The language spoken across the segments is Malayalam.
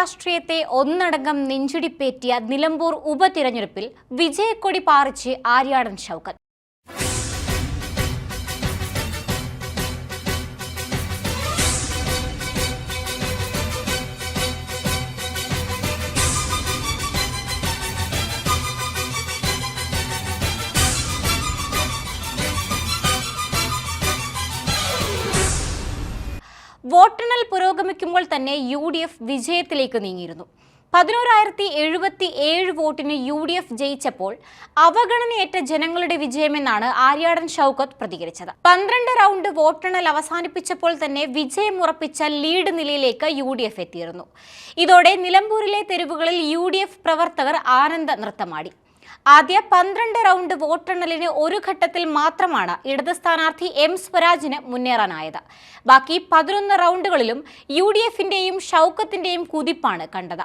രാഷ്ട്രീയത്തെ ഒന്നടങ്കം നെഞ്ചിടിപ്പേറ്റിയ നിലമ്പൂർ ഉപതിരഞ്ഞെടുപ്പിൽ വിജയക്കൊടി പാറിച്ച് ആര്യാടൻ ഷൗക്കത്ത്. വോട്ടെണ്ണൽ പുരോഗമിക്കുമ്പോൾ തന്നെ UDF വിജയത്തിലേക്ക് നീങ്ങിയിരുന്നു. 11,077 വോട്ടിന് UDF ജയിച്ചപ്പോൾ അവഗണനയേറ്റ ജനങ്ങളുടെ വിജയമെന്നാണ് ആര്യാടൻ ഷൗക്കത്ത് പ്രതികരിച്ചത്. 12 റൗണ്ട് വോട്ടെണ്ണൽ അവസാനിപ്പിച്ചപ്പോൾ തന്നെ വിജയം ഉറപ്പിച്ച ലീഡ് നിലയിലേക്ക് UDF എത്തിയിരുന്നു. ഇതോടെ നിലമ്പൂരിലെ തെരുവുകളിൽ UDF പ്രവർത്തകർ ആനന്ദ നൃത്തമാടി. ആദ്യ 12 റൗണ്ട് വോട്ടെണ്ണലിന് ഒരു ഘട്ടത്തിൽ മാത്രമാണ് ഇടത് സ്ഥാനാർത്ഥി M സ്വരാജിന് മുന്നേറാനായത്. ബാക്കി 11 റൗണ്ടുകളിലും UDFിന്റെയും ഷൗക്കത്തിന്റെയും കുതിപ്പാണ് കണ്ടത്.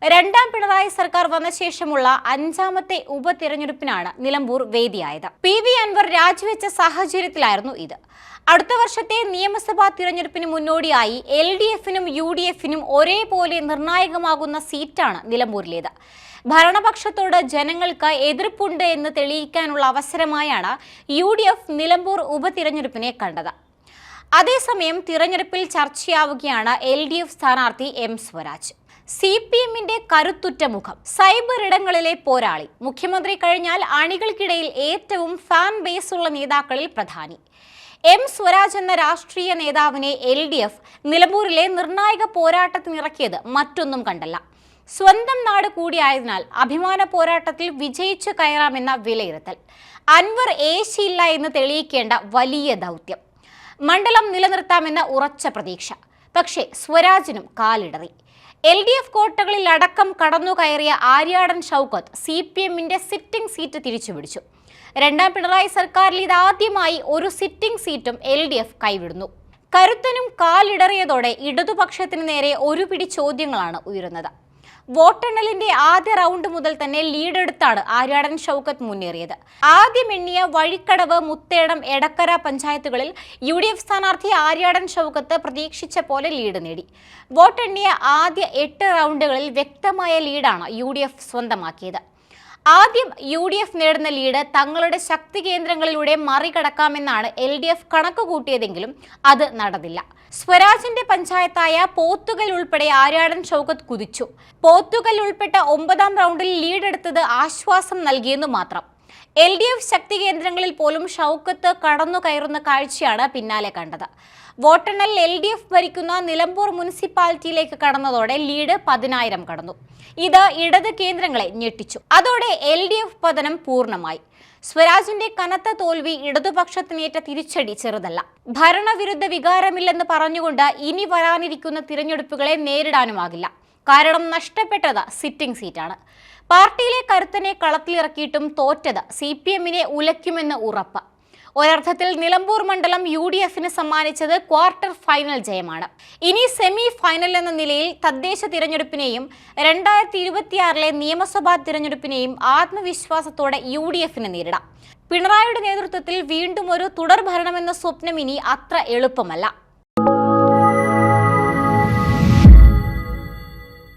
രണ്ടാം പിണറായി സർക്കാർ വന്ന ശേഷമുള്ള 5ാമത്തെ ഉപതിരഞ്ഞെടുപ്പിനാണ് നിലമ്പൂർ വേദിയായത്. PV അൻവർ രാജിവെച്ച സാഹചര്യത്തിലായിരുന്നു ഇത്. അടുത്ത വർഷത്തെ നിയമസഭാ തിരഞ്ഞെടുപ്പിന് മുന്നോടിയായി LDFിനും UDFിനും ഒരേപോലെ നിർണായകമാകുന്ന സീറ്റാണ് നിലമ്പൂരിലേത്. ഭരണപക്ഷത്തോട് ജനങ്ങൾക്ക് എതിർപ്പുണ്ട് എന്ന് തെളിയിക്കാനുള്ള അവസരമായാണ് UDF നിലമ്പൂർ ഉപതിരഞ്ഞെടുപ്പിനെ കണ്ടത്. അതേസമയം തിരഞ്ഞെടുപ്പിൽ ചർച്ചയാവുകയാണ് LDF സ്ഥാനാർത്ഥി M സ്വരാജ്. CPMന്റെ കരുത്തുറ്റ മുഖം, സൈബർ ഇടങ്ങളിലെ പോരാളി, മുഖ്യമന്ത്രി കഴിഞ്ഞാൽ അണികൾക്കിടയിൽ ഏറ്റവും ഫാൻ ബേസ് ഉള്ള നേതാക്കളിൽ പ്രധാനി M സ്വരാജ് എന്ന രാഷ്ട്രീയ നേതാവിനെ LDF നിലമ്പൂരിലെ നിർണായക പോരാട്ടത്തിനിറക്കിയത് മറ്റൊന്നും കണ്ടല്ല. സ്വന്തം നാട് കൂടിയായതിനാൽ അഭിമാന പോരാട്ടത്തിൽ വിജയിച്ചു കയറാമെന്ന വിലയിരുത്തൽ, അൻവർ ഏശിയില്ല എന്ന് തെളിയിക്കേണ്ട വലിയ ദൗത്യം, മണ്ഡലം നിലനിർത്താമെന്ന ഉറച്ച പ്രതീക്ഷ. പക്ഷേ സ്വരാജിനും കാലിടറി. LDF കോട്ടകളിൽ അടക്കം കടന്നു കയറിയ ആര്യാടൻ ഷൗക്കത്ത് CPMന്റെ സിറ്റിംഗ് സീറ്റ് തിരിച്ചുപിടിച്ചു. രണ്ടാം പിണറായി സർക്കാരിൽ ഇതാദ്യമായി ഒരു സിറ്റിംഗ് സീറ്റും LDF കൈവിടുന്നു. കരുത്തനും കാലിടറിയതോടെ ഇടതുപക്ഷത്തിന് നേരെ ഒരു പിടി ചോദ്യങ്ങളാണ് ഉയരുന്നത്. വോട്ടെണ്ണലിന്റെ ആദ്യ റൗണ്ട് മുതൽ തന്നെ ലീഡെടുത്താണ് ആര്യാടൻ ഷൗക്കത്ത് മുന്നേറിയത്. ആദ്യം എണ്ണിയ വഴിക്കടവ്, മുത്തേടം, എടക്കര പഞ്ചായത്തുകളിൽ UDF സ്ഥാനാർത്ഥി ആര്യാടൻ ഷൗക്കത്ത് പ്രതീക്ഷിച്ച പോലെ ലീഡ് നേടി. വോട്ടെണ്ണിയ ആദ്യ 8 റൗണ്ടുകളിൽ വ്യക്തമായ ലീഡാണ് UDF സ്വന്തമാക്കിയത്. ആദ്യം UDF നേടുന്ന ലീഡ് തങ്ങളുടെ ശക്തി കേന്ദ്രങ്ങളിലൂടെ മറികടക്കാമെന്നാണ് LDF കണക്കുകൂട്ടിയതെങ്കിലും അത് നടന്നില്ല. സ്വരാജിന്റെ പഞ്ചായത്തായ പോത്തുകൽ ഉൾപ്പെടെ ആര്യാടൻ ഷൗക്കത്ത് കുതിച്ചു. പോത്തുകൽ ഉൾപ്പെട്ട 9ാം റൗണ്ടിൽ ലീഡെടുത്തത് ആശ്വാസം നൽകിയെന്നു മാത്രം. LDF ശക്തി കേന്ദ്രങ്ങളിൽ പോലും ഷൗക്കത്ത് കടന്നു കയറുന്ന കാഴ്ചയാണ് പിന്നാലെ കണ്ടത്. വോട്ടെണ്ണൽ LDF ഭരിക്കുന്ന നിലമ്പൂർ മുനിസിപ്പാലിറ്റിയിലേക്ക് കടന്നതോടെ ലീഡ് 10,000 കടന്നു. ഇത് ഇടത് കേന്ദ്രങ്ങളെ ഞെട്ടിച്ചു. അതോടെ LDF പതനം പൂർണ്ണമായി. സ്വരാജിന്റെ കനത്ത തോൽവി ഇടതുപക്ഷത്തിനേറ്റ തിരിച്ചടി ചെറുതല്ല. ഭരണവിരുദ്ധ വികാരമില്ലെന്ന് പറഞ്ഞുകൊണ്ട് ഇനി വരാനിരിക്കുന്ന തിരഞ്ഞെടുപ്പുകളെ നേരിടാനുമാകില്ല. കാരണം നഷ്ടപ്പെട്ടത് സിറ്റിംഗ് സീറ്റാണ്. പാർട്ടിയിലെ കരുത്തനെ കളത്തിലിറക്കിയിട്ടും തോറ്റത് CPMനെ ഉലയ്ക്കുമെന്ന് ഉറപ്പ്. ഒരർത്ഥത്തിൽ നിലമ്പൂർ മണ്ഡലം UDFന് സമ്മാനിച്ചത് ക്വാർട്ടർ ഫൈനൽ ജയമാണ്. ഇനി സെമി ഫൈനൽ എന്ന നിലയിൽ തദ്ദേശ തിരഞ്ഞെടുപ്പിനെയും 2026 നിയമസഭാ തിരഞ്ഞെടുപ്പിനെയും ആത്മവിശ്വാസത്തോടെ UDFന് നേരിടാം. പിണറായിയുടെ നേതൃത്വത്തിൽ വീണ്ടും ഒരു തുടർ ഭരണമെന്ന സ്വപ്നം ഇനി അത്ര എളുപ്പമല്ല.